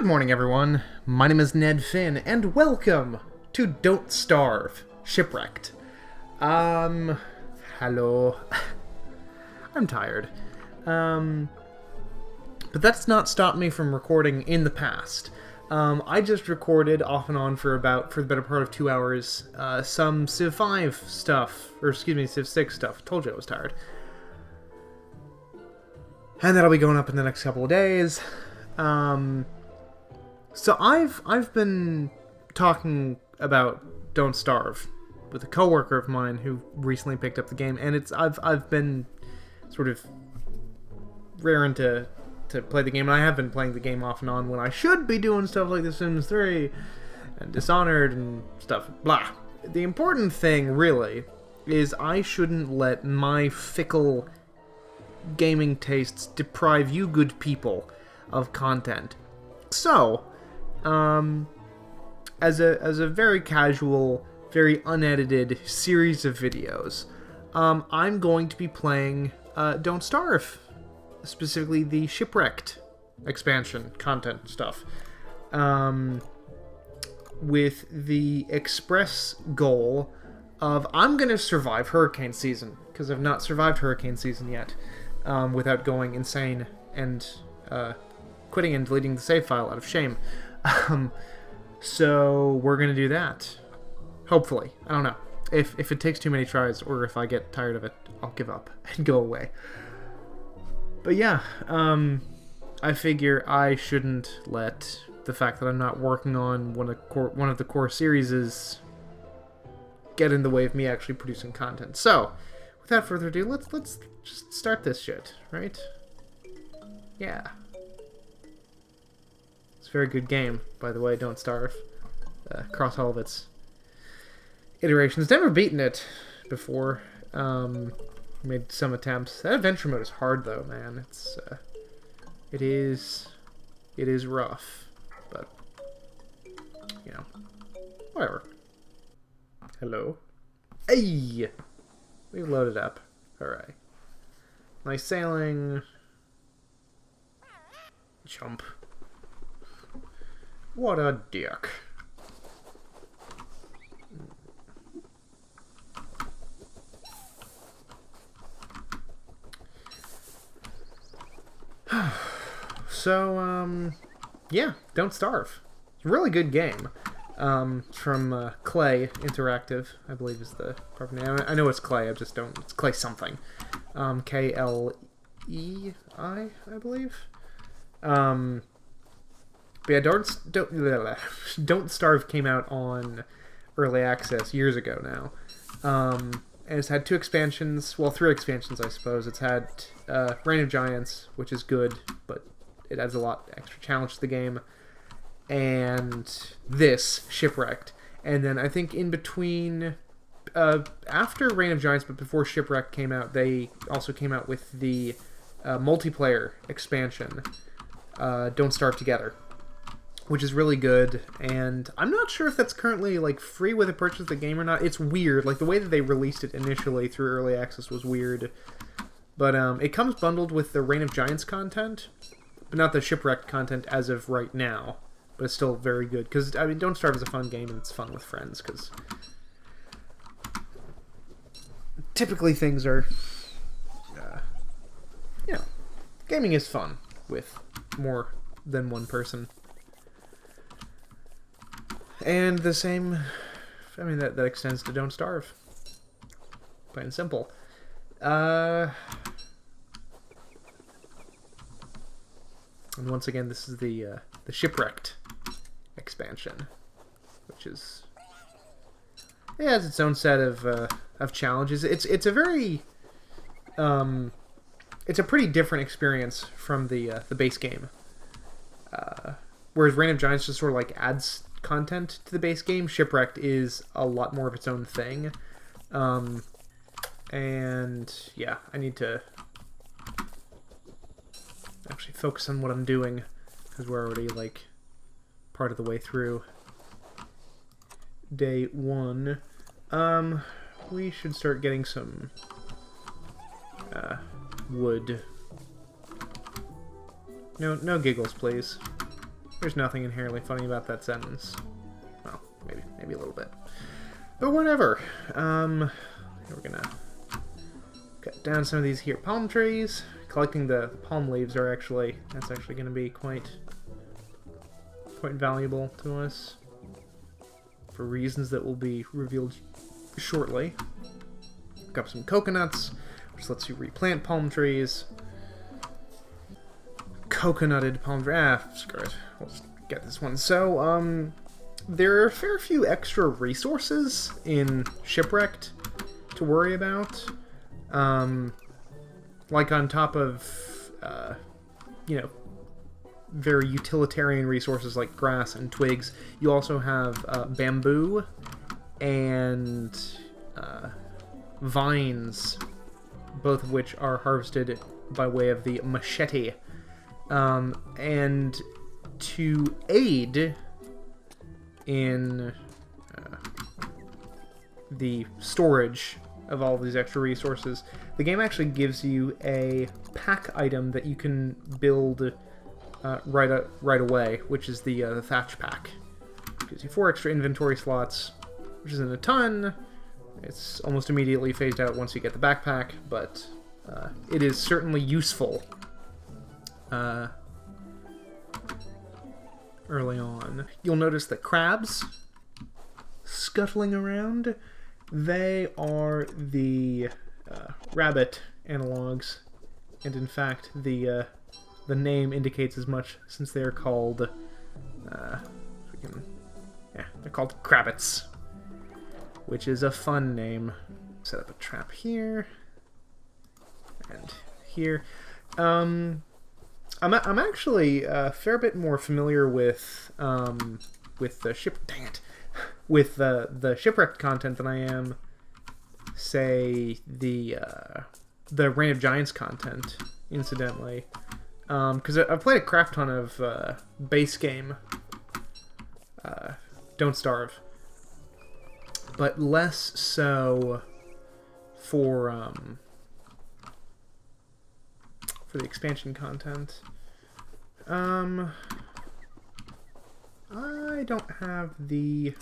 Good morning, everyone. My name is Ned Finn, and welcome to Don't Starve, Shipwrecked. Hello. I'm tired. But that's not stopped me from recording in the past. I just recorded off and on for the better part of 2 hours, some Civ 5 stuff, or excuse me, Civ 6 stuff. Told you I was tired. And that'll be going up in the next couple of days. So I've been talking about Don't Starve with a coworker of mine who recently picked up the game, and I've been sort of raring to play the game, and I have been playing the game off and on when I should be doing stuff like The Sims 3 and Dishonored and stuff, blah. The important thing, really, is I shouldn't let my fickle gaming tastes deprive you good people of content. So, as a very casual, very unedited series of videos, I'm going to be playing Don't Starve, specifically the Shipwrecked expansion content stuff, with the express goal of I'm going to survive hurricane season, because I've not survived hurricane season yet, without going insane and quitting and deleting the save file out of shame. So we're gonna do that. Hopefully. I don't know. If it takes too many tries, or if I get tired of it, I'll give up and go away. But yeah, I figure I shouldn't let the fact that I'm not working on one of the core series get in the way of me actually producing content. So, without further ado, let's just start this shit, right? Yeah. It's a very good game, by the way, Don't Starve. Across all of its iterations. Never beaten it before. Made some attempts. That adventure mode is hard, though, man. It is rough, but, you know, whatever. Hello? Hey! We've loaded up. Alright. Nice sailing. Jump. What a dick. So, yeah, Don't Starve. It's a really good game. From Clay Interactive, I believe is the proper name. I know it's Clay, it's Clay something. K-L-E-I, I believe. But yeah, Don't Starve came out on early access years ago now. And it's had 2 expansions, well, 3 expansions, I suppose. It's had Reign of Giants, which is good, but it adds a lot extra challenge to the game. And this, Shipwrecked. And then I think in between, after Reign of Giants, but before Shipwrecked came out, they also came out with the multiplayer expansion, Don't Starve Together, which is really good. And I'm not sure if that's currently like free with a purchase of the game or not. It's weird. Like the way that they released it initially through early access was weird. But it comes bundled with the Reign of Giants content, but not the Shipwrecked content as of right now. But it's still very good, because, I mean, Don't Starve is a fun game, and it's fun with friends, because typically things are, you know, gaming is fun with more than one person. And the same, I mean, that extends to Don't Starve. Plain and simple. And once again, this is the Shipwrecked expansion, which is, it has its own set of challenges. It's a very it's a pretty different experience from the base game. Whereas Reign of Giants just sort of like adds content to the base game, Shipwrecked is a lot more of its own thing. And yeah, I need to actually focus on what I'm doing, because we're already like part of the way through day 1. We should start getting some wood. No giggles, please. There's nothing inherently funny about that sentence. Well, maybe a little bit. But whatever. We're gonna cut down some of these here palm trees. Collecting the palm leaves that's actually gonna be quite valuable to us for reasons that will be revealed shortly. Got some coconuts, which lets you replant palm trees. Coconutted palm tree. Screw it. We'll just get this one. So, there are a fair few extra resources in Shipwrecked to worry about. Like on top of, you know, very utilitarian resources like grass and twigs, you also have bamboo and vines, both of which are harvested by way of the machete. And to aid in the storage of all of these extra resources, the game actually gives you a pack item that you can build right away, which is the thatch pack. It gives you 4 extra inventory slots, which isn't a ton. It's almost immediately phased out once you get the backpack, but it is certainly useful early on. You'll notice that crabs scuttling around, they are the rabbit analogs, and in fact the name indicates as much, since they are called they're called crabbits, which is a fun name. Set up a trap here and here. I'm actually a fair bit more familiar with the Shipwrecked content than I am, say, the Reign of Giants content, incidentally. Because I've played a crap ton of base game, Don't Starve, but less so for the expansion content. I don't have the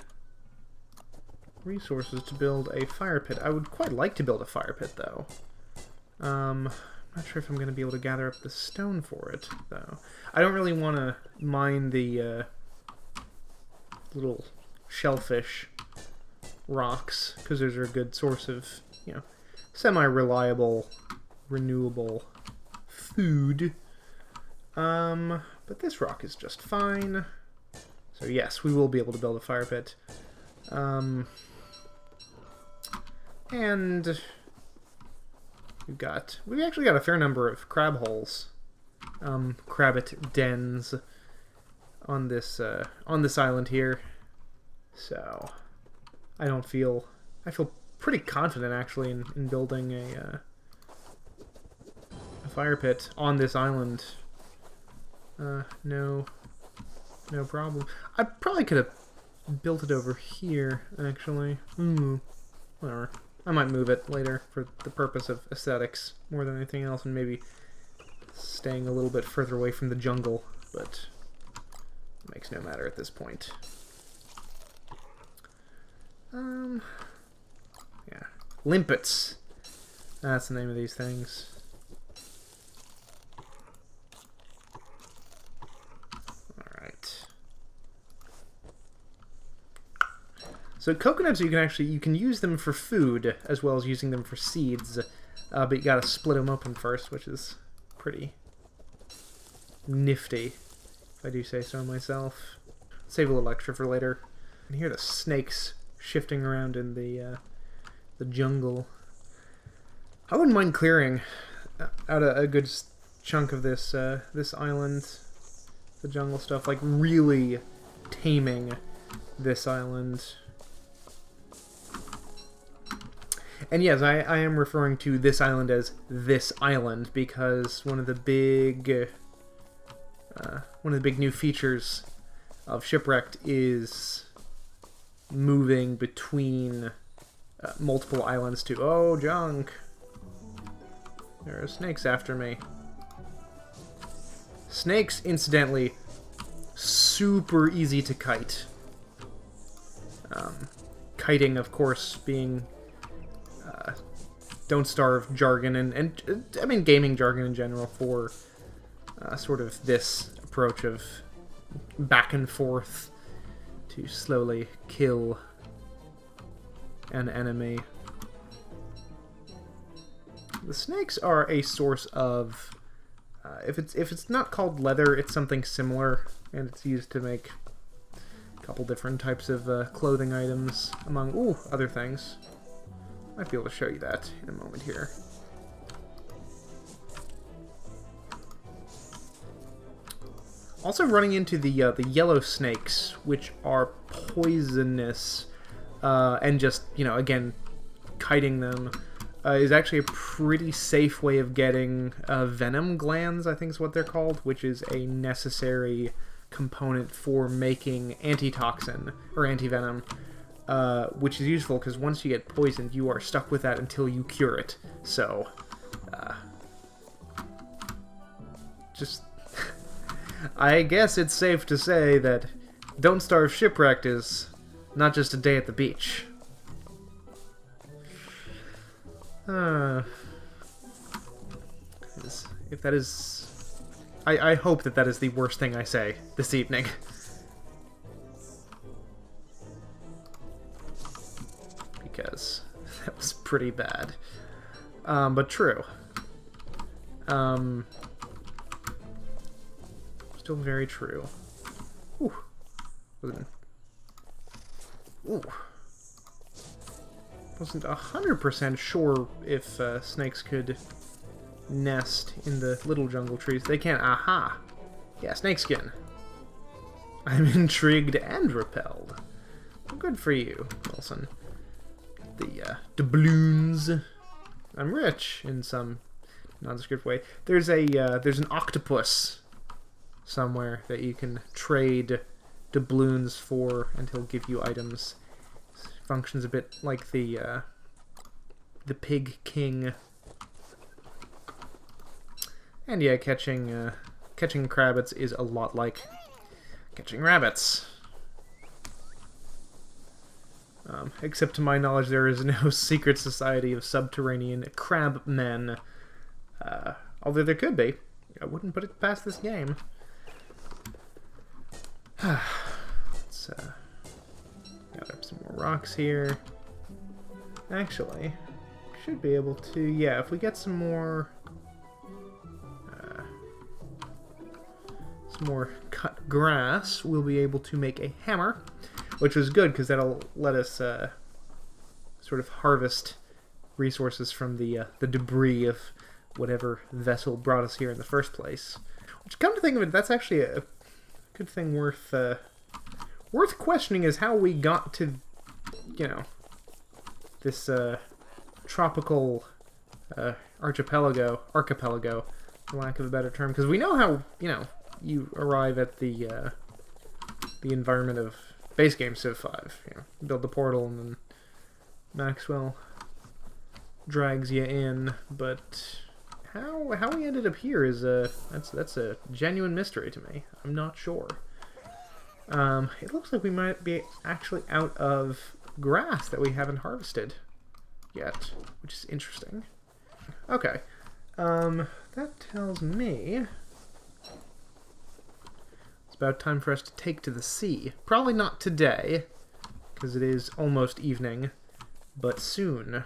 resources to build a fire pit. I would quite like to build a fire pit, though. I'm not sure if I'm going to be able to gather up the stone for it, though. I don't really want to mine the little shellfish rocks, because those are a good source of, you know, semi-reliable, renewable food. But this rock is just fine. So yes, we will be able to build a fire pit. And we've actually got a fair number of crab holes, crabbit dens on this island here. So I feel pretty confident actually in building a fire pit on this island. No problem. I probably could have built it over here, actually. Whatever. I might move it later for the purpose of aesthetics more than anything else, and maybe staying a little bit further away from the jungle, but it makes no matter at this point. Yeah. Limpets. That's the name of these things. So coconuts, you can use them for food as well as using them for seeds, but you gotta split them open first, which is pretty nifty, if I do say so myself. Save a little extra for later. I can hear the snakes shifting around in the jungle. I wouldn't mind clearing out a good chunk of this this island, the jungle stuff, like really taming this island. And yes, I am referring to this island as this island because one of the big new features of Shipwrecked is moving between multiple islands to... Oh, junk! There are snakes after me. Snakes, incidentally, super easy to kite. Kiting, of course, being Don't Starve jargon, and I mean gaming jargon in general for sort of this approach of back and forth to slowly kill an enemy. The snakes are a source of, if it's not called leather, it's something similar, and it's used to make a couple different types of clothing items, among other things. Might be able to show you that in a moment here. Also running into the yellow snakes, which are poisonous, and just, again, kiting them is actually a pretty safe way of getting venom glands, I think is what they're called, which is a necessary component for making antitoxin, or antivenom, which is useful because once you get poisoned, you are stuck with that until you cure it. So, just... I guess it's safe to say that Don't Starve Shipwrecked is not just a day at the beach. If that is... I hope that is the worst thing I say this evening. Because that was pretty bad. But true. Still very true. Ooh. Ooh. Wasn't 100% sure if snakes could nest in the little jungle trees. They can. Aha! Yeah, snakeskin. I'm intrigued and repelled. Well, good for you, Wilson. The doubloons. I'm rich in some nondescript way. There's an octopus somewhere that you can trade doubloons for, and he'll give you items. Functions a bit like the Pig King. And yeah, catching crabbits is a lot like catching rabbits. Except to my knowledge, there is no secret society of subterranean crab men. Although there could be. I wouldn't put it past this game. Let's gather up some more rocks here. Actually, should be able to, yeah, if we get some more cut grass, we'll be able to make a hammer, which is good because that'll let us sort of harvest resources from the debris of whatever vessel brought us here in the first place. Which, come to think of it, that's actually a good thing worth questioning, is how we got to, this tropical archipelago, for lack of a better term, because we know how, you arrive at the environment of base game Civ 5. Build the portal and then Maxwell drags you in, but how we ended up here is that's a genuine mystery to me. I'm not sure. It looks like we might be actually out of grass that we haven't harvested yet, which is interesting. Okay, that tells me it's about time for us to take to the sea. Probably not today, because it is almost evening, but soon.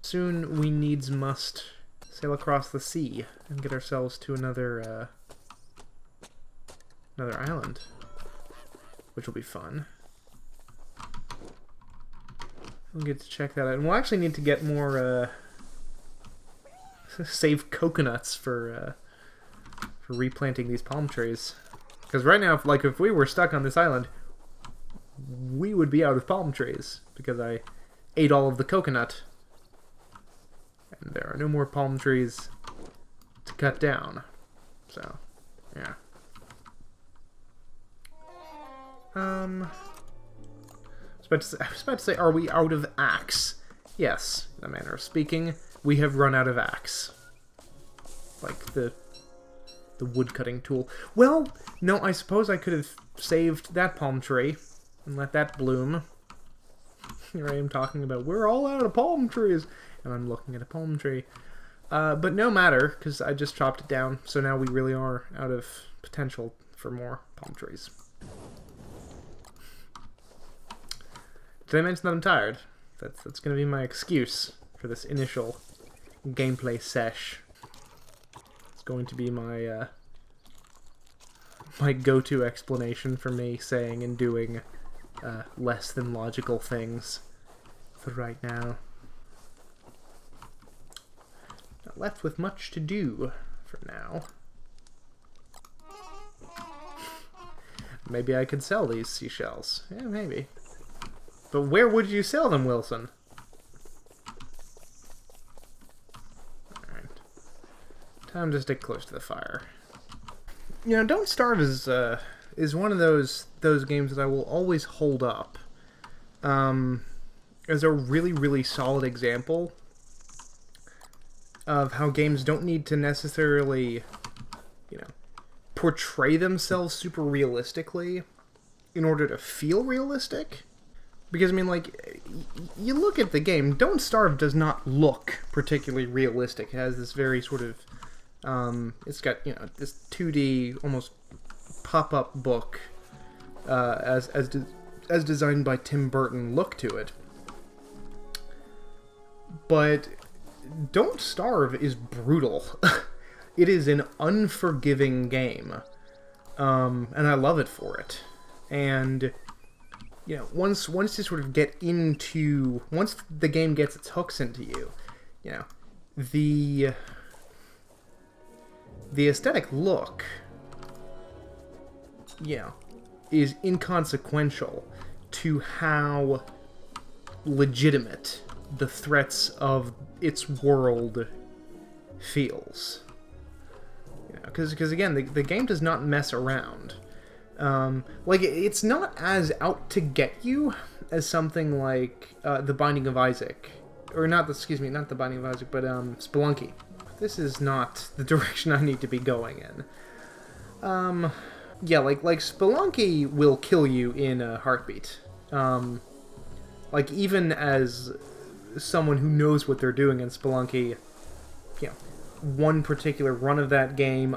Soon we needs must sail across the sea and get ourselves to another island, which will be fun. We'll get to check that out, and we'll actually need to get more save coconuts for replanting these palm trees. Because right now, if we were stuck on this island, we would be out of palm trees because I ate all of the coconut. And there are no more palm trees to cut down. So, yeah. I was about to say, are we out of axe? Yes, in a manner of speaking, we have run out of axe. Like, the the wood-cutting tool. Well, no, I suppose I could have saved that palm tree and let that bloom. Here I am talking about, we're all out of palm trees, and I'm looking at a palm tree. But no matter, because I just chopped it down, so now we really are out of potential for more palm trees. Did I mention that I'm tired? That's going to be my excuse for this initial gameplay sesh. It's going to be my my go-to explanation for me saying and doing less than logical things for right now. Not left with much to do for now. Maybe I could sell these seashells. Yeah, maybe. But where would you sell them, Wilson? Alright. Time to stick close to the fire. You know, Don't Starve is one of those games that I will always hold up as a really, really solid example of how games don't need to necessarily, you know, portray themselves super realistically in order to feel realistic. Because, I mean, like, you look at the game, Don't Starve does not look particularly realistic. It has this very sort of, it's got, you know, this 2D, almost pop-up book, as designed by Tim Burton look to it. But Don't Starve is brutal. It is an unforgiving game. And I love it for it. And, you know, once you sort of get into... Once the game gets its hooks into you, you know, the aesthetic look, you know, is inconsequential to how legitimate the threats of its world feels. You know, because again, the game does not mess around. Like, it's not as out to get you as something like The Binding of Isaac. Or not, excuse me, not The Binding of Isaac, but Spelunky. This is not the direction I need to be going in. Yeah, like Spelunky will kill you in a heartbeat. Like, even as someone who knows what they're doing in Spelunky, you know, one particular run of that game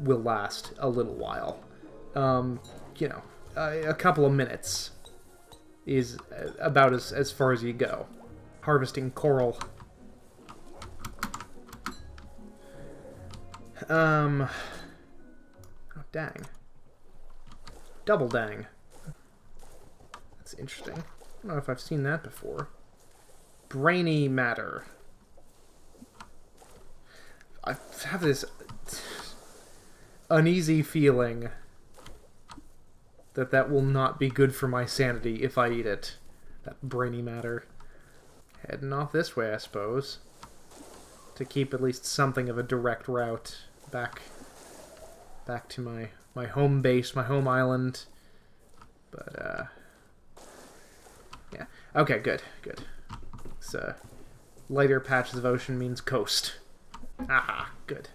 will last a little while. You know, a couple of minutes is about as far as you go. Harvesting coral. Oh, dang. Double dang. That's interesting. I don't know if I've seen that before. Brainy matter. I have this uneasy feeling that will not be good for my sanity if I eat it. That brainy matter. Heading off this way, I suppose. To keep at least something of a direct route back to my home base, my home island. But, yeah. Okay, good. So, lighter patches of ocean means coast. Aha, good.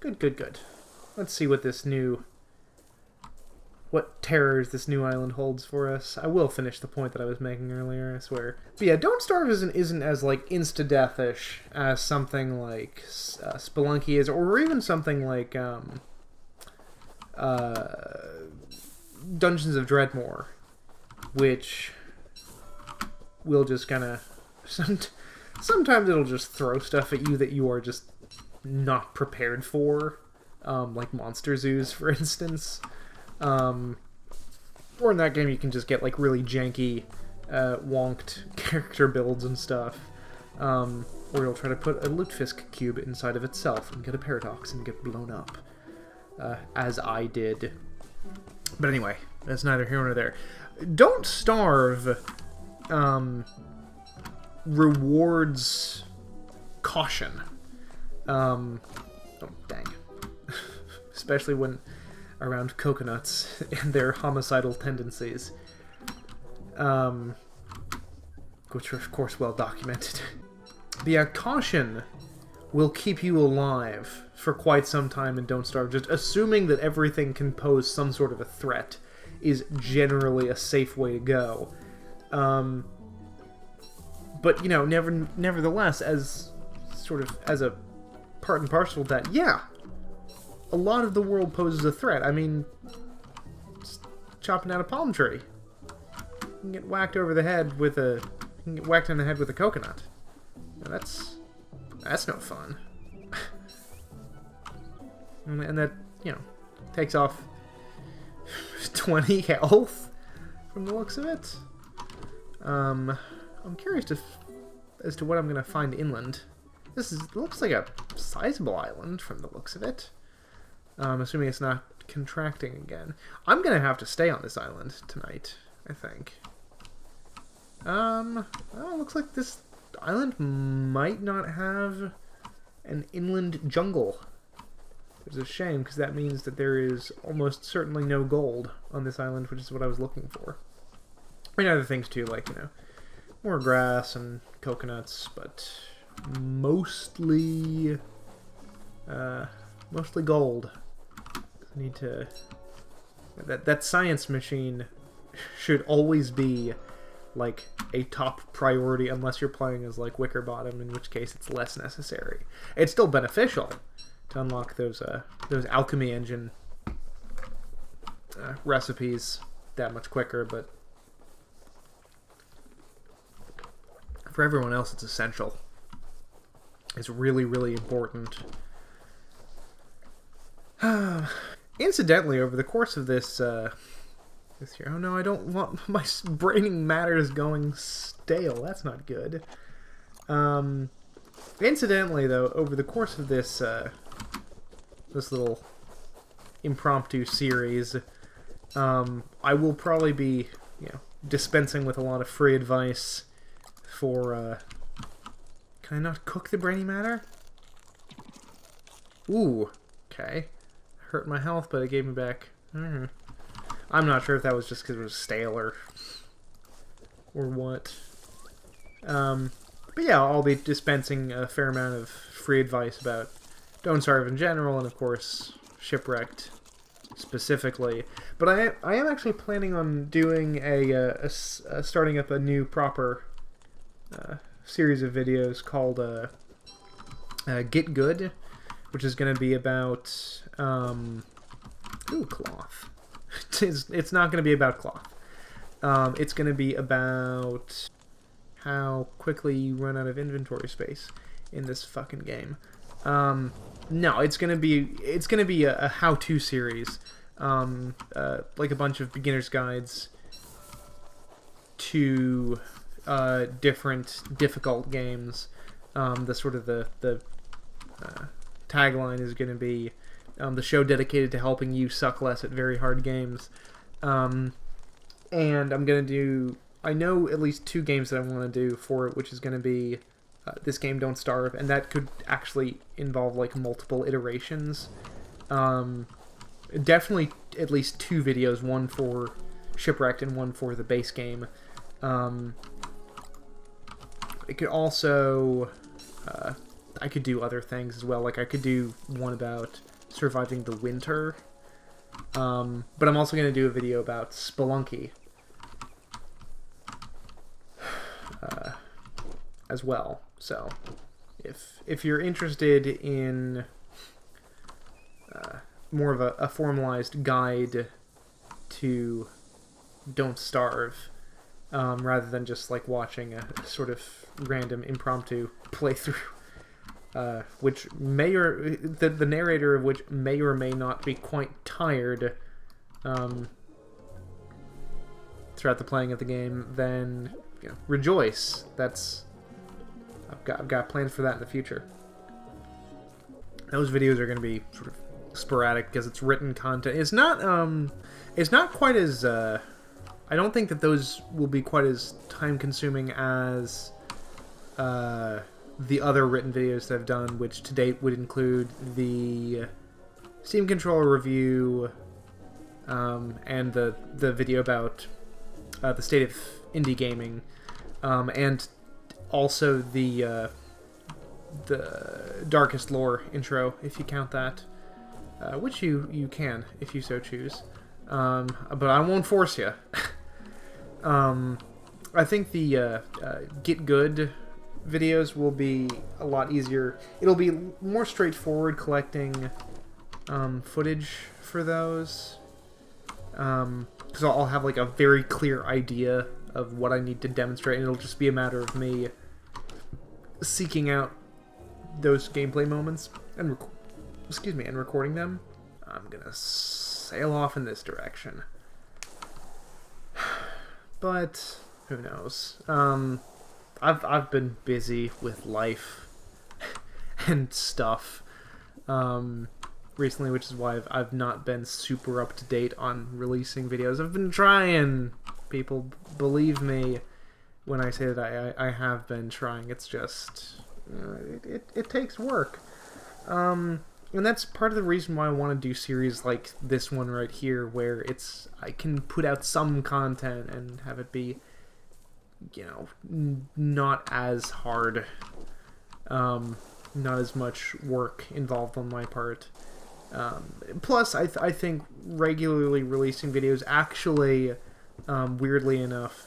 Good. Let's see what what terrors this new island holds for us. I will finish the point that I was making earlier, I swear. But yeah, Don't Starve isn't as, like, insta-death-ish as something like Spelunky is, or even something like Dungeons of Dreadmore, which will just kind of... Sometimes it'll just throw stuff at you that you are just not prepared for, like Monster Zoos, for instance. Or in that game you can just get, like, really janky, wonked character builds and stuff. Or you'll try to put a lutefisk cube inside of itself and get a paradox and get blown up. As I did. But anyway, that's neither here nor there. Don't Starve rewards caution. Oh, dang. Especially when around coconuts and their homicidal tendencies. Which are, of course, well documented. But yeah, caution will keep you alive for quite some time and Don't Starve. Just assuming that everything can pose some sort of a threat is generally a safe way to go. But, you know, nevertheless, as sort of as a part and parcel of that, yeah, a lot of the world poses a threat. I mean, just chopping down a palm tree. You can get whacked over the head with a... You can get whacked in the head with a coconut. Now that's no fun. And that, you know, takes off 20 health from the looks of it. I'm curious as to what I'm going to find inland. Looks like a sizable island from the looks of it. Assuming it's not contracting again. I'm going to have to stay on this island tonight, I think. Well, looks like this island might not have an inland jungle. Which is a shame, because that means that there is almost certainly no gold on this island, which is what I was looking for. I mean, other things too, like, you know, more grass and coconuts, but mostly gold. I need to... That science machine should always be, like, a top priority unless you're playing as, like, Wickerbottom, in which case it's less necessary. It's still beneficial to unlock those alchemy engine recipes that much quicker, but for everyone else it's essential. It's really, really important. Incidentally, over the course of this year... Oh no, I don't want my braining matters going stale. That's not good. Incidentally, though, over the course of this this little impromptu series, I will probably be, you know, dispensing with a lot of free advice for, can I not cook the brainy matter? Ooh, okay. Hurt my health, but it gave me back... I'm not sure if that was just because it was stale or what. But yeah, I'll be dispensing a fair amount of free advice about Don't Starve in general, and of course, Shipwrecked specifically. But I am actually planning on doing starting up a new proper series of videos called Get Good, which is going to be about ooh, cloth. It's not going to be about cloth. It's going to be about how quickly you run out of inventory space in this fucking game. No, it's gonna be a how-to series, like a bunch of beginner's guides to different difficult games. The tagline is gonna be the show dedicated to helping you suck less at very hard games. And I'm gonna do... I know at least 2 games that I want to do for it, which is going to be this game, Don't Starve, and that could actually involve, like, multiple iterations. Definitely at least 2 videos, one for Shipwrecked and one for the base game. It could also... I could do other things as well, like I could do one about surviving the winter, but I'm also going to do a video about Spelunky. As well. So, if you're interested in more of a formalized guide to Don't Starve, rather than just like watching a sort of random impromptu playthrough, which may or the narrator of which may or may not be quite tired throughout the playing of the game, then you know, rejoice. I've got plans for that in the future. Those videos are going to be sort of sporadic because it's written content. It's not quite as I don't think that those will be quite as time consuming as the other written videos that I've done, which to date would include the Steam controller review and the video about the state of indie gaming, and also the the Darkest Lore intro, if you count that, which you can if you so choose. But I won't force you. I think the Get Good videos will be a lot easier. It'll be more straightforward collecting footage for those. Because I'll have like a very clear idea of what I need to demonstrate, and it'll just be a matter of me seeking out those gameplay moments and recording them. I'm gonna sail off in this direction, but who knows? I've been busy with life and stuff recently, which is why I've not been super up to date on releasing videos. I've been trying. People believe me when I say that I have been trying. It's just it takes work. And that's part of the reason why I want to do series like this one right here, where I can put out some content and have it be, not as hard, not as much work involved on my part. Plus, I think regularly releasing videos actually, weirdly enough,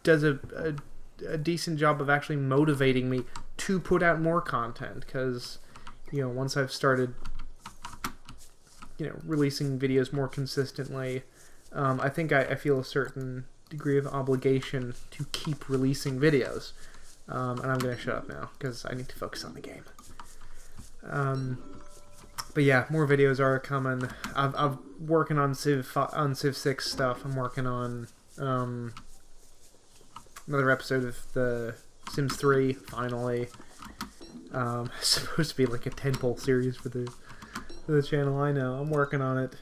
does a decent job of actually motivating me to put out more content, because once I've started releasing videos more consistently, I think I feel a certain degree of obligation to keep releasing videos, and I'm gonna shut up now because I need to focus on the game. But yeah, more videos are coming. I'm working on Civ 6 stuff. I'm working on another episode of the Sims 3, finally. It's supposed to be like a tentpole series for the channel. I know. I'm working on it.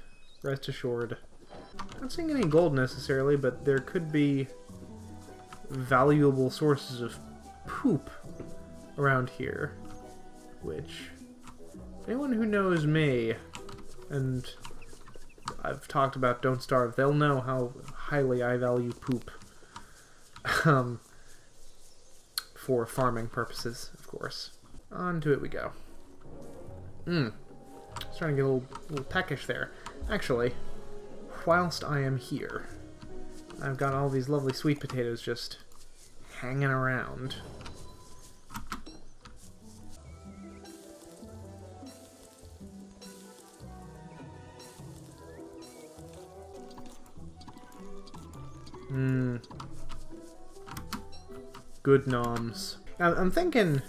Rest assured. Not seeing any gold necessarily, but there could be valuable sources of poop around here, which anyone who knows me, and I've talked about Don't Starve, they'll know how highly I value poop. For farming purposes, of course. On to it we go. Starting to get a little peckish there. Actually, whilst I am here, I've got all these lovely sweet potatoes just hanging around. Good noms. I'm thinking,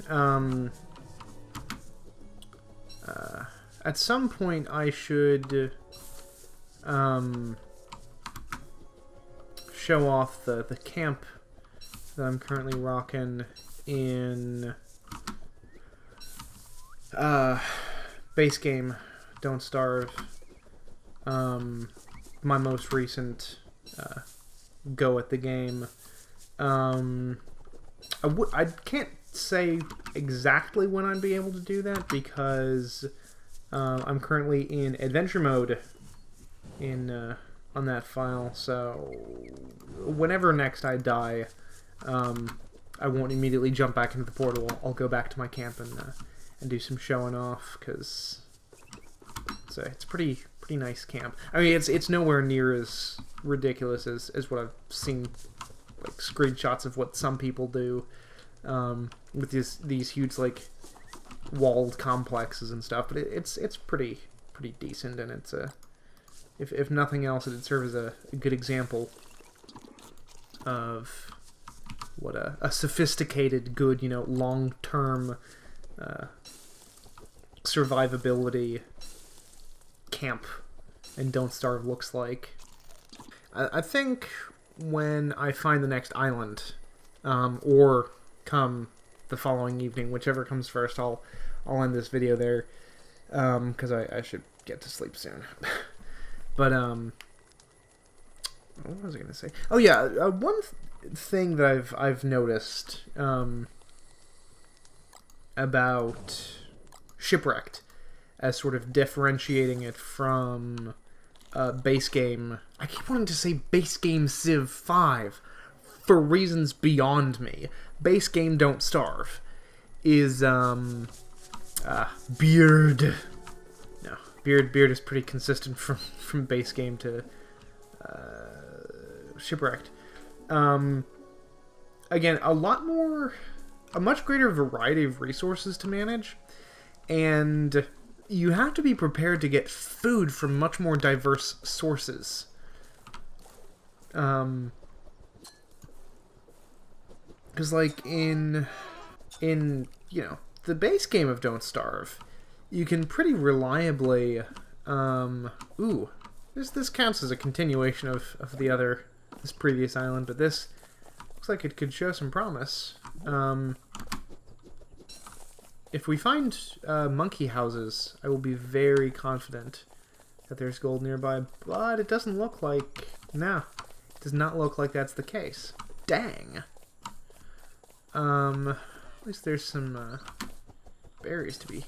at some point I should, show off the camp that I'm currently rocking in, base game, Don't Starve. My most recent, go at the game. I can't say exactly when I'd be able to do that, because I'm currently in adventure mode on that file, so whenever next I die, I won't immediately jump back into the portal. I'll go back to my camp and do some showing off, because it's a pretty nice camp. I mean, it's nowhere near as ridiculous as what I've seen, like screenshots of what some people do, with these huge like walled complexes and stuff. But it's pretty decent, and it's if nothing else, it'd serve as a good example of what a sophisticated, good, long-term survivability camp and Don't Starve looks like. I think when I find the next island, or come the following evening, whichever comes first, I'll end this video there, because I should get to sleep soon. But what was I gonna say? Oh yeah, one thing that I've noticed about Shipwrecked, as sort of differentiating it from base game. I keep wanting to say base game Civ 5 for reasons beyond me. Base game Don't Starve is Beard. No, Beard is pretty consistent from base game to Shipwrecked. Again, a much greater variety of resources to manage, and you have to be prepared to get food from much more diverse sources. Because, like, in the base game of Don't Starve, you can pretty reliably, this counts as a continuation of this previous island, but this looks like it could show some promise. If we find monkey houses, I will be very confident that there's gold nearby, but it doesn't look like... No, it does not look like that's the case. Dang. At least there's some berries to be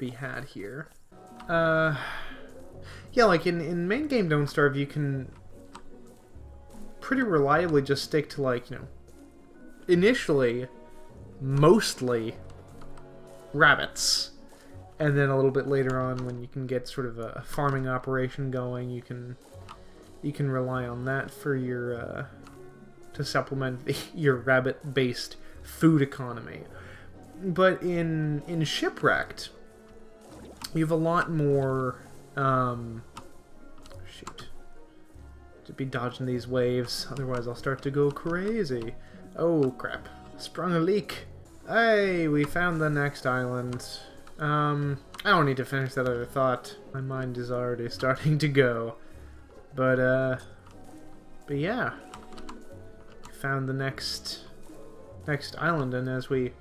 had here. Yeah, like in main game Don't Starve, you can pretty reliably just stick to, like, initially, mostly rabbits. And then a little bit later on, when you can get sort of a farming operation going, you can rely on that for your to supplement your rabbit-based food economy. But in Shipwrecked, you have a lot more shoot. To be dodging these waves, otherwise I'll start to go crazy. Oh crap. Sprung a leak. Hey, we found the next island. I don't need to finish that other thought. My mind is already starting to go. But yeah. Found the next island, and as we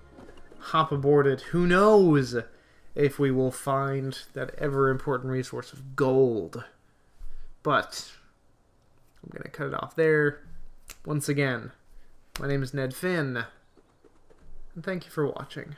hop aboard it, who knows if we will find that ever-important resource of gold. But I'm going to cut it off there. Once again, my name is Ned Finn, and thank you for watching.